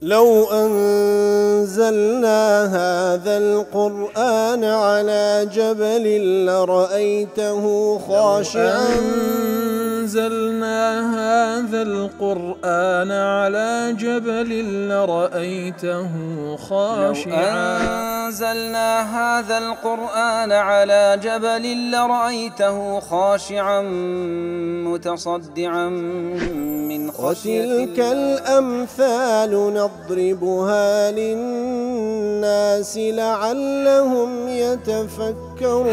لو أنزلنا هذا القرآن على جبل لرأيته خاشعا أنزلنا هذا القرآن على جبل لرأيته خاشعا لو أنزلنا هذا القرآن على جبل لرأيته خاشعا متصدعا من خشية الله. وتلك الأمثال نضربها للناس لعلهم يتفكرون.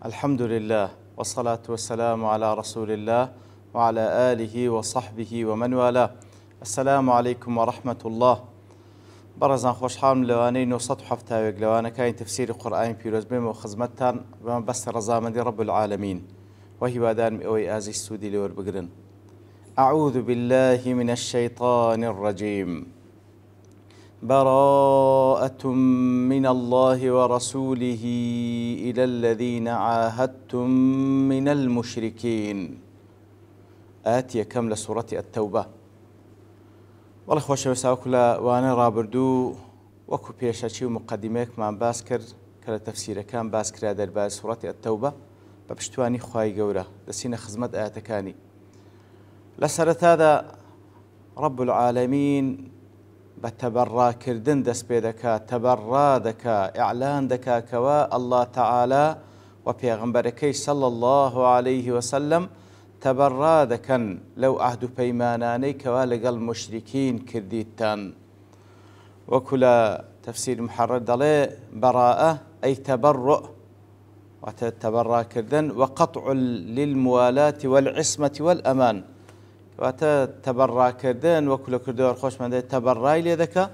الحمد لله والصلاة والسلام على رسول الله وعلى آله وصحبه ومن والاه. السلام عليكم ورحمة الله. برزان خوشحال لواني 970 لوانا كاين تفسير قرآن بيروز بهم وخزمتان بس رزامندي رب العالمين وهي وادان اوي ازي السودي لور بقرن. أعوذ بالله من الشيطان الرجيم. براءة من الله ورسوله إلى الذين عاهدتم من المشركين. آتية كم لسورة التوبة. والله خوش وساوكلا وانا رابردو وكو بيشاشي ومقدميك من باسكر كلا تفسير كان باسكر هذا الباس سورة التوبة ببشتواني خواي قورة لسينا خزمت آتكاني لسرت هذا رب العالمين بتبرا كردن دس بيدكا تبرا دكا إعلان دكا كوا الله تعالى وبيغمبركي صلى الله عليه وسلم تبرا دكن لو عهد بيماناني كوا لقى المشركين كرديتان وكلا تفسير محرر دلي براءة أي تبرؤ وتتبرا كردن وقطع للموالاة والعصمة والأمان وتتبرا كردن وكل كردور خوش من تبراي لذكا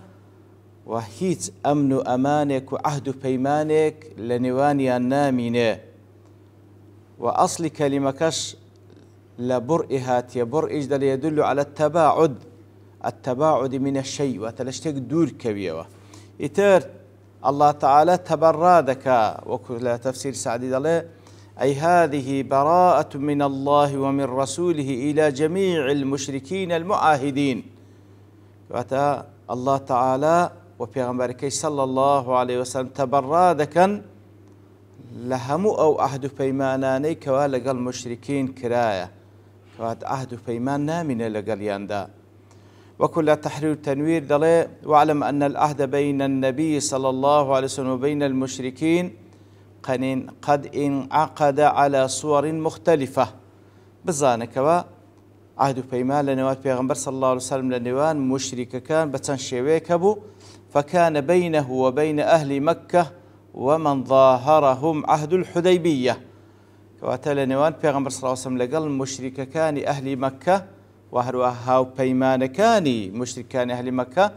وهيت أمن أمانك وعهد بيمانك لنواني النامينة وأصل كلمكش لبرئهات يبرئ إجدل يدل على التباعد من الشيء وتلشتك دور كبيرة إتر الله تعالى تبرادك وكل تفسير سعدي دلي أي هذه براءة من الله ومن رسوله إلى جميع المشركين المعاهدين وتا الله تعالى وبيغمبرك صلى الله عليه وسلم تبرادك لهم أو عهد بيماناني كوالق المشركين كراية كواد عهد بيماننا من لقليان دا وكل تحرير تنوير دلي واعلم أن العهد بين النبي صلى الله عليه وسلم وبين المشركين قد انعقد على صور مختلفة بزانك عهد بيمان لنوات بيغمبر صلى الله عليه وسلم لنوان مشرك كان بتن شويكبو فكان بينه وبين أهل مكة ومن ظاهرهم عهد الحديبية كواتل نوان بيغمبر صلى الله عليه وسلم لقل مشرك كان أهل مكة وهروا بيمان كان مشرك كان أهل مكة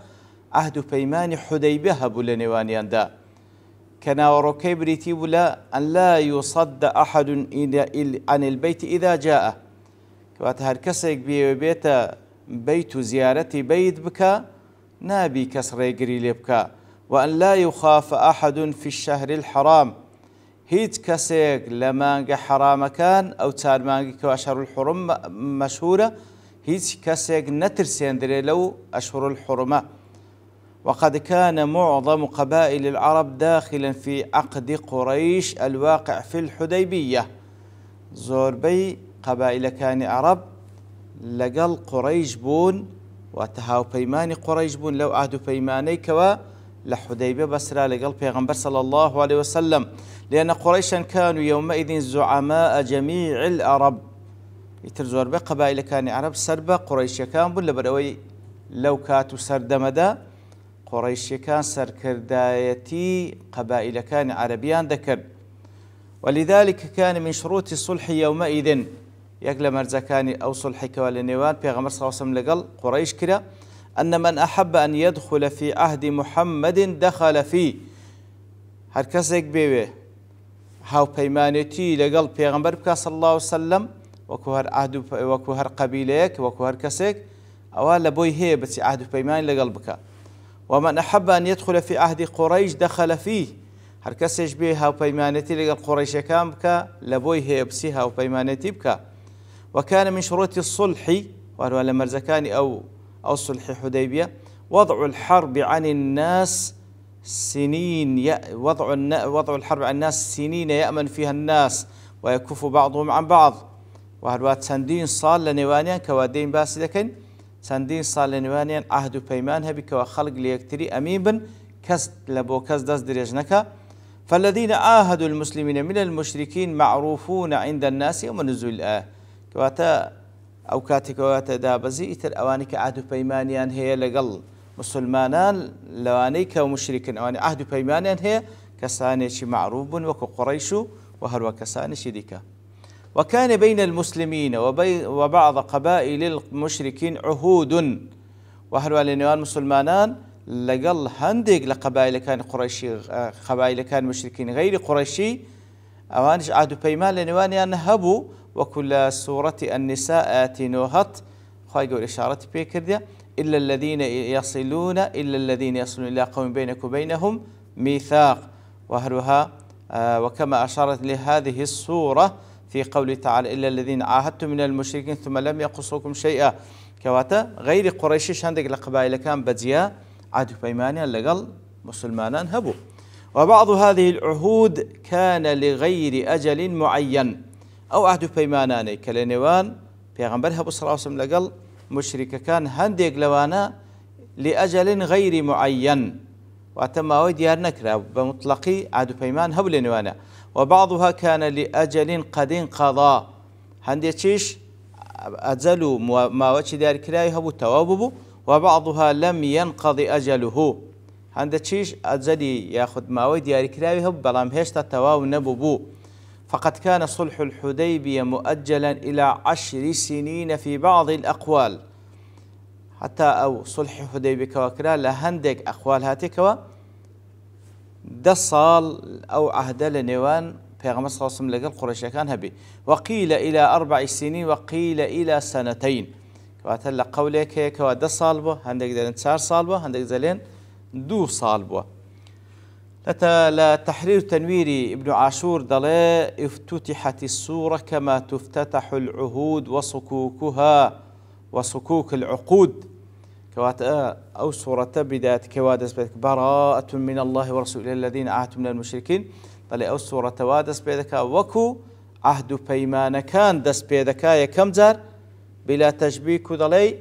عهد بيمان حديبية هبو لنوان يندا كان وروكي بريتي ولا أن لا يصد أحد عن البيت إذا جاء كوات هركسك بيت بيت زيارة بيت بك نابي كسر يقري لبكا وأن لا يخاف أحد في الشهر الحرام هيت كسيك لمانق حرام كان أو تار مانق كأشهر الحرم مشهورة هيت كسيك نترسين دري لو أشهر الحرمة وقد كان معظم قبائل العرب داخلا في عقد قريش الواقع في الحديبية زوربي قبائل كان عرب لقل قريش بون وتهاو بيماني قريش بون لو عهد بيماني كوا لحديبية بسرى لقل بيغمبر صلى الله عليه وسلم لأن قريشا كانوا يومئذ زعماء جميع العرب يترزور بقبائل كان عرب سربا قريش كان بل لبروي لو كاتوا سرد مدى قريش كان سركردايتي قبائل كان عربيان ذكر ولذلك كان من شروط الصلح يومئذ يقل مرزكاني أو صلح كوالنيوان بيغمبر صلى الله عليه وسلم لقل قريش كده أن من أحب أن يدخل في عهد محمد دخل فيه هركسك بيوه هاو بيمانتي لقل بيغمبر بك صلى الله عليه وسلم وكوهر عهد وكوهر قبيلك وكوهر كسك أولا بوي هي بس عهد بيمان لقلبك ومن أحب أن يدخل في عهد قريش دخل فيه هەر کەسێش بێ هاوپەیمانەتی لەگەڵ قوڕەیشەکان بکە لە بۆی هەیە بچی هاوپەیمانەتی بکە. وكان من شروط الصلح وهو لمرزكاني أو صلح حديبية وضع الحرب عن الناس سنين وضع الحرب عن الناس سنين يأمن فيها الناس ويكف بعضهم عن بعض. وهو سندين صال لنوانيان كوادين باس لكن سندين صال لنوانيان عهد بيمان هبك وخلق ليكتري أمين بن كز لبو كز دز درجنك. فالذين عاهدوا المسلمين من المشركين معروفون عند الناس يوم نزول الآية كواتا أو كاتكواتا دابزي إتر أوانيك عهد بيمانيان هي لقل مسلمانان لوانيك ومشركين أواني عهد بيمانيان هي كسانيش معروف وكو قريش وهل كسانيش ديكا. وكان بين المسلمين وبعض قبائل المشركين عهود وهل لنوان مسلمانان لقل هندق لقبائل كان قريشي قبائل كان مشركين غير قريشي أوانش عهد بيمان لنوانيان هبوا وكل سورة النساء آتينوهت خواهي قول إشارة بيكردية إلا الذين يصلون إلى قوم بينك وبينهم ميثاق. وهلها وكما أشارت لهذه السورة في قوله تعالى إلا الذين عاهدتم من المشركين ثم لم يقصوكم شيئا كواتا غير قريش عندك لقبائل كان بديا عهد بيمانيا لقل مسلمانان هبوا. وبعض هذه العهود كان لغير أجل معين أو عهد بيماناني كالنوان بيغمبر هبو صلى الله عليه وسلم لقل مشرك كان هندق لوانا لأجل غير معين وأتم ديار نكرة بمطلقي عهد بيمان هبو لنوانا. وبعضها كان لأجل قد انقضى هنديتشيش أجلوا ما وجه ديار كراي هبو تواببو. وبعضها لم ينقضي أجله هنديتشيش أجلي ياخذ ما ديار كراي هبو بلام هشتا تواب نبوبو. فقد كان صلح الحديبية مؤجلا إلى 10 سنين في بعض الأقوال حتى أو صلح الحديبية كوكرا لهندك أقوال هاتكوا دصال أو عهد لنوان پیغمبر صلى الله عليه وسلم لقل قريش كان هبي. وقيل إلى 4 سنين وقيل إلى 2 سنين كواتل قولك هيك دصال بو هندك دلين 4 صال بو هندك دلين 2 صال بو. لا تحرير تنويري ابن عاشور ضلي افتتحت السورة كما تفتتح العهود وصكوكها وصكوك العقود كوات أو سورة بداية كوادس بيدك براءة من الله ورسوله الذين عاهدتم من المشركين ضلي أو سورة وادس بيدك وكو عهد بيمان كان دس بيدك يكم زار بلا تشبيك ضلي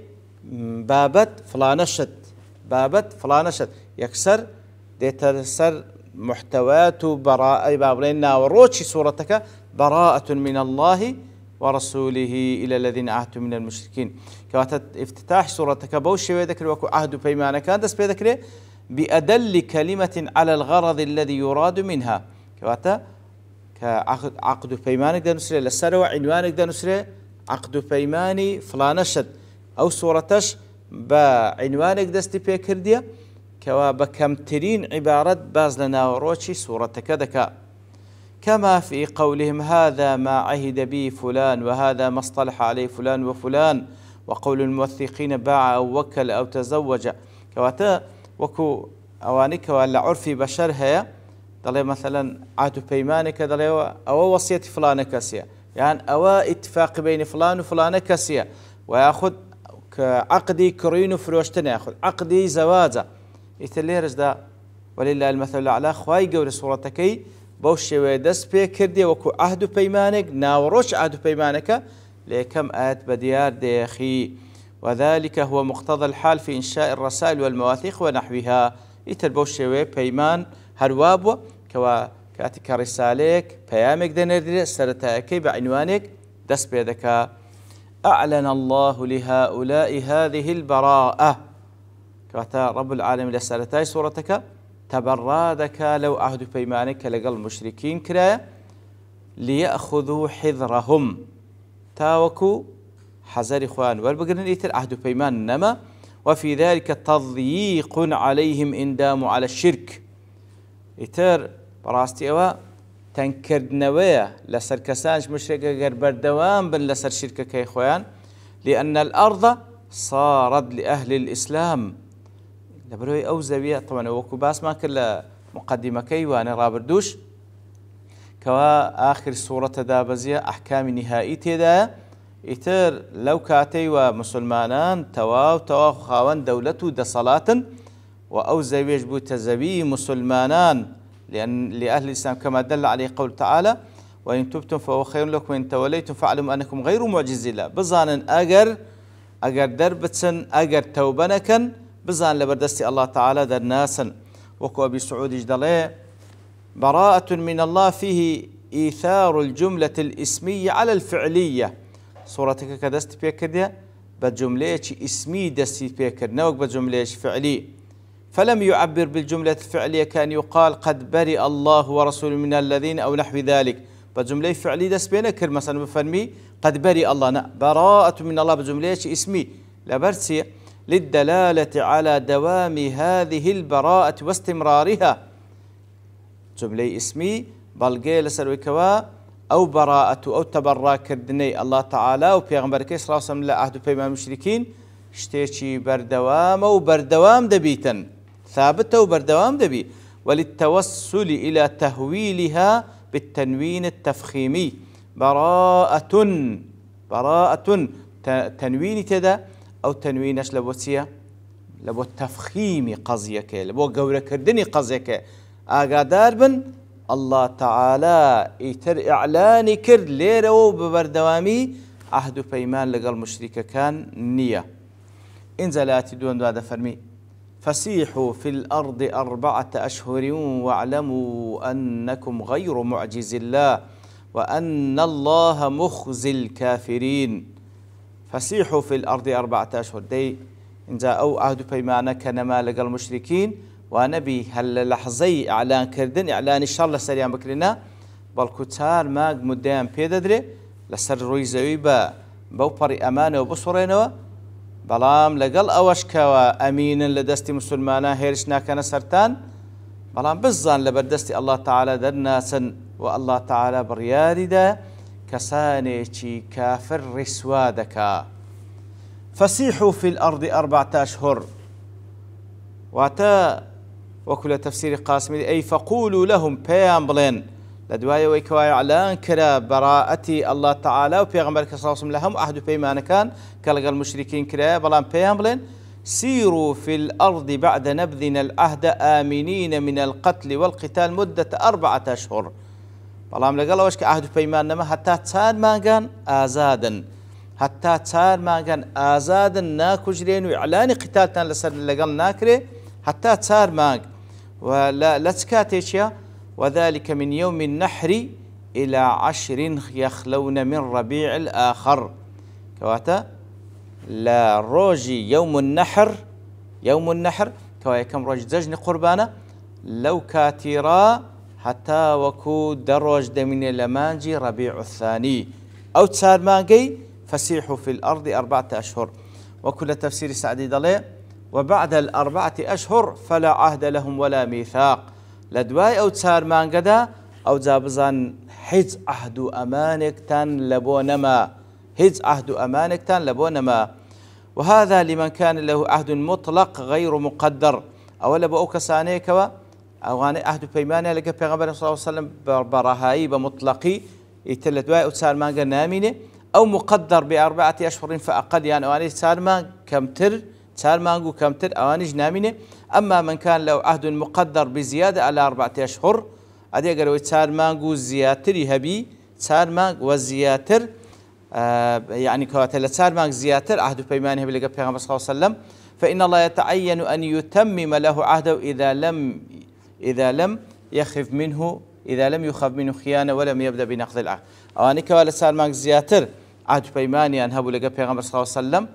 بابت فلانشد يكسر ديتسر محتوات براءة بابلينا وروتشي سورتك براءة من الله ورسوله إلى الذين عاهدتم من المشركين كواتا افتتاح سورتك بوشي ويذكر وكو عهد بيمان كان دس بيذكر بأدل كلمة على الغرض الذي يراد منها كواتا كعقد بيمانك دا نسري للسروة عنوانك دا نسري عقد بيماني فلانشد أو سورتش بعنوانك دستي بيكردية كوا بكمترين عبارة باز لنا وروشي سورة كذا كما في قولهم هذا ما عهد به فلان وهذا ما اصطلح عليه فلان وفلان. وقول الموثقين باع أو وكل أو تزوج كواتا وكو أوانيك ولا عرفي بشرها ضلي مثلا عهد بيمانك ضلي أو وصية فلان كاسية يعني أو اتفاق بين فلان وفلان كاسية ويأخذ عقدي كرين فروشتنا يأخذ عقدي زواجه يتليرز دا ولله المثل الأعلى خواي قول صورتكي بوشي ويدس بيكردي وكو عهد بيمانك ناوروش عهد بيمانك لكم آت بديار ديخي. وذلك هو مقتضى الحال في إنشاء الرسائل والمواثيق ونحوها يتل بوشي ويبيمان هروابو كوا كاتك رسالك بيامك دنردي سرتاكي بعنوانك دس بيدك. أعلن الله لهؤلاء هذه البراءة كواتا رب العالمين لسالتاي سورتك تبرادك لو عهد بيمانك لقل المشركين كرايا ليأخذوا حذرهم تاوكو حذر إخوان والبقرن إيتر عهد بيمان نما. وفي ذلك تضييق عليهم إن داموا على الشرك إيتر براستي أوا تنكردنوية لسر كسانش مشركة غير دوام بن لسر شركة كي إخوان لأن الأرض صارت لأهل الإسلام لبروي أو زاوية طبعا وكو باس ما كل مقدمەکەی وانە ڕابردووش کەوا ئاخر سوورەتە دابەزیە ئەحکامی نهایی تێدایە ئیتر لەو کاتەی وە مسلمانان تەواو خاوەن دەولەت و دەسەڵاتن و ئەو زەویش بوو تەزەوی مسلمانان لأهل الإسلام كما دل عليه قول تعالى وإن تبتم فهو خير لكم وإن توليتم فاعلموا أنكم غير معجز الله بزانن أجر دربتسن أجر توبنكن بزان لبردستي الله تعالى درناسن وكو أبي سعود جدلي براءة من الله فيه إيثار الجملة الإسمية على الفعلية صورتك كدست بيكرديا بجملة اسمي دستي بيكر نوك بجملة فعلي فلم يعبر بالجملة الفعلية كان يقال قد برئ الله ورسوله من الذين أو نحو ذلك بجملة فعلي دست بينكر مثلا بفرمي قد برئ الله براءة من الله بجملة اسمي لبرسي للدلالة على دوام هذه البراءة واستمرارها جملة اسمي بلغي لسرويكوا أو براءة أو تبرى كردني الله تعالى وبيغمبرك صلى الله عليه وسلم لا عهد بيما المشركين شتيشي بردوام وبردوام دبيتن ثابتة وبردوام دبي وللتوسل إلى تهويلها بالتنوين التفخيمي براءة تنوين تدا أو تنوينش لبوتسيا لبو التفخيم قضيك لبو قورة كردني قضيك آقادار بن الله تعالى يتر إعلاني كرد ليرو ببردوامي عهد بيمان لقى المشركة كان نية انزلات دون هذا فرمي فسيحوا في الأرض 4 أشهر واعلموا أنكم غير معجز الله وأن الله مخزي الكافرين فسيحوا في الأرض 4 أشهر دي إن أو عهد بيمانة كنما لقى المشركين ونبي هل لحظي إعلان كردن إعلان الشر لسريان بكرنا بالكتار ما مدام بيددري لسر رويزوي بوبري أمانة وبصرينه بلام لقل أوشكوا أمينا لدستي مسلمانا هيرشنا كان سرتان بلام بزان لبردستي الله تعالى درناسا والله تعالى برياردا كساني كافر رسوادك فسيحوا في الأرض 4 أشهر واتا وكل تفسير قاسمي أي فقولوا لهم بيان بلين لدوايا ويكواي إعلان كرا براءتي الله تعالى وبيغمبرك صلى الله عليه وسلم لهم عهد بيمان كان كالغى المشركين كرا بلان بيان بلين سيروا في الأرض بعد نبذنا العهد آمنين من القتل والقتال مدة 4 أشهر بلان لقال وشك عهد بيمان نما حتى تسار مانغان آزادا حتى تسار مانغان آزادا ناكجرين وإعلان قتالتان لسر لقال ناكري حتى تسار مانغ ولا لتسكاتيشيا وذلك من يوم النحر إلى 10 يخلون من ربيع الآخر كواتا لا روجي يوم النحر كوايا كم روج زجن قربانة لو كاتيرا حتى وكو دروج من لمانجي ربيع الثاني أو تسار مانجي فسيحوا في الأرض 4 أشهر وكل تفسير سعدي ضلي وبعد 4 أشهر فلا عهد لهم ولا ميثاق لدواي أو تسار مانجدا أو زابزان حز عهد أمانك تان لبونما حز عهد أمانك تان لبونما وهذا لمن كان له عهد مطلق غير مقدر أو لبؤك سانيكوا أو غاني عهد بيمانه لك پیغمبر صلى الله عليه وسلم برهاي بمطلقي يتل دواي أو تسار مانجا نامينه أو مقدر ب4 أشهر فأقل يعني أواني تسار مان كمتر تسار مانجو كمتر أواني جنامينه أما من كان له عهد مقدر بزيادة على 4 أشهر أدي قالوا تسار مانجو زياتر هبي تسار مانج وزياتر يعني كواتل تسار مانج زياتر عهد بيمانه بلقى پیغمبر صلى الله عليه وسلم فإن الله يتعين أن يتمم له عهده إذا لم يخف منه خيانة ولم يبدأ بنقض العهد أواني كوالا تسار مانج زياتر عهد بيماني أنهبوا لقى پیغمبر صلى الله عليه وسلم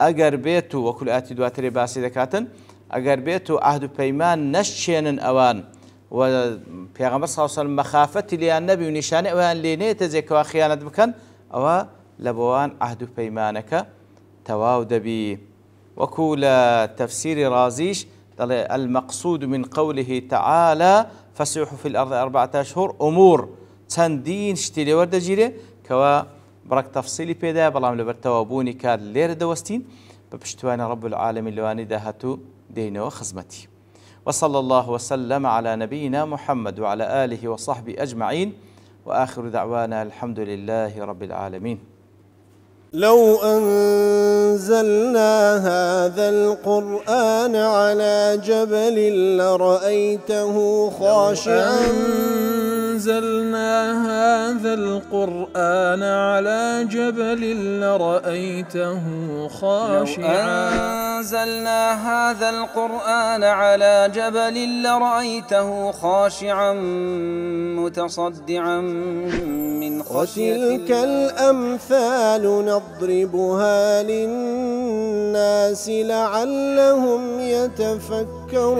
أجر بيتو وكل آتي دواتري باسي ذكاتن أجر بيتو عهد بيمان نشين أوان وبيغمبر صلى الله عليه وسلم مخافتي لأن النبي ونشان أوان لينيت زيك وخيانة بكن أو لبوان عهد بيمانك تواو دبي وكل تفسير رازيش المقصود من قوله تعالى فسيحوا في الأرض 4 أشهر أمور تندين شتيلي ورد جيري كوا برك تفصيلي بيدا بلام لبرتوابوني كاد لير دوستين ببشتوان رب العالمين لواني داهتو دينو خزمتي وصلى الله وسلم على نبينا محمد وعلى آله وصحبه أجمعين، وآخر دعوانا الحمد لله رب العالمين. لو أنزلنا هذا القرآن على جبل لرأيته خاشعا أنزلنا هذا القرآن على جبل لرأيته خاشعا أنزلنا هذا القرآن على جبل لرأيته خاشعا متصدعا من خشية الله. وتلك الأمثال نضربها للناس لعلهم يتفكرون.